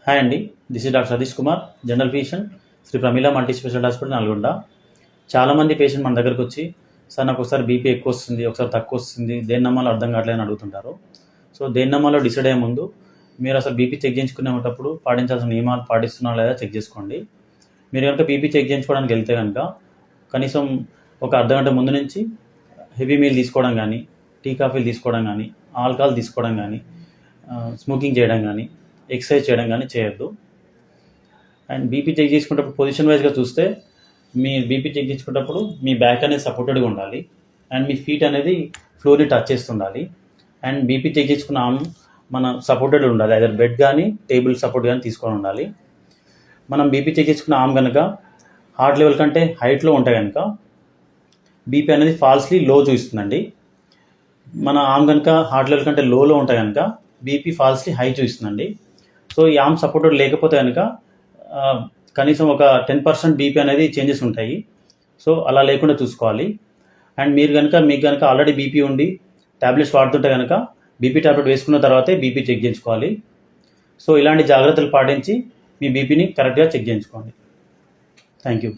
Hi అండి, this is doctor Satish Kumar, general physician, Shri Pramila multi speciality hospital Nalgonda. చాలామంది patient మన దగ్గరకు వచ్చి, సార్ నాకు ఒకసారి బీపీ ఎక్కువ వస్తుంది, ఒకసారి తక్కువ వస్తుంది, దేని నమ్మాలో అర్థం కావట్లేదని అడుగుతుంటారు. సో దేని నమ్మాలో డిసైడ్ అయ్యే ముందు మీరు అసలు బీపీ చెక్ చేయించుకునేటప్పుడు పాటించాల్సిన నియమాలు పాటిస్తున్నారా లేదా చెక్ చేసుకోండి. మీరు కనుక బీపీ చెక్ చేయించుకోవడానికి వెళ్తే కనుక కనీసం ఒక అర్ధగంట ముందు నుంచి హెవీ మీల్ తీసుకోవడం కానీ, టీ కాఫీలు తీసుకోవడం కానీ, ఆల్కహాల్ తీసుకోవడం కానీ, స్మోకింగ్ చేయడం కానీ, ఎక్సర్సైజ్ చేయడం కానీ చేయొద్దు. అండ్ బీపీ చెక్ చేసుకునేటప్పుడు పొజిషన్ వైజ్గా చూస్తే మీ బీపీ చెక్ చేసుకునేటప్పుడు మీ బ్యాక్ అనేది సపోర్టెడ్గా ఉండాలి అండ్ మీ ఫీట్ అనేది ఫ్లోర్ని టచ్ చేస్తుండాలి. అండ్ బీపీ చెక్ చేసుకున్న ఆర్మ్ మన సపోర్టెడ్ ఉండాలి, అదే బెడ్ కానీ టేబుల్ సపోర్ట్ కానీ తీసుకొని ఉండాలి. మనం బీపీ చెక్ చేసుకున్న ఆర్మ్ కనుక హార్ట్ లెవెల్ కంటే హైట్లో ఉంటే కనుక బీపీ అనేది ఫాల్స్లీ లో చూపిస్తుందండి. మన ఆర్మ్ కనుక హార్ట్ లెవెల్ కంటే లోలో ఉంటే కనుక బీపీ ఫాల్స్లీ హై చూపిస్తుందండి. సో ఈ ఆర్మ్ సపోర్టెడ్ లేకపోతే కనుక కనీసం ఒక 10% బీపీ అనేది చేంజెస్ ఉంటాయి. సో అలా లేకుండా చూసుకోవాలి. అండ్ మీకు కనుక ఆల్రెడీ బీపీ ఉండి ట్యాబ్లెట్స్ వాడుతుంటే కనుక బీపీ ట్యాబ్లెట్ వేసుకున్న తర్వాతే బీపీ చెక్ చేయించుకోవాలి. సో ఇలాంటి జాగ్రత్తలు పాటించి మీ బీపీని కరెక్ట్గా చెక్ చేయించుకోండి. Thank you.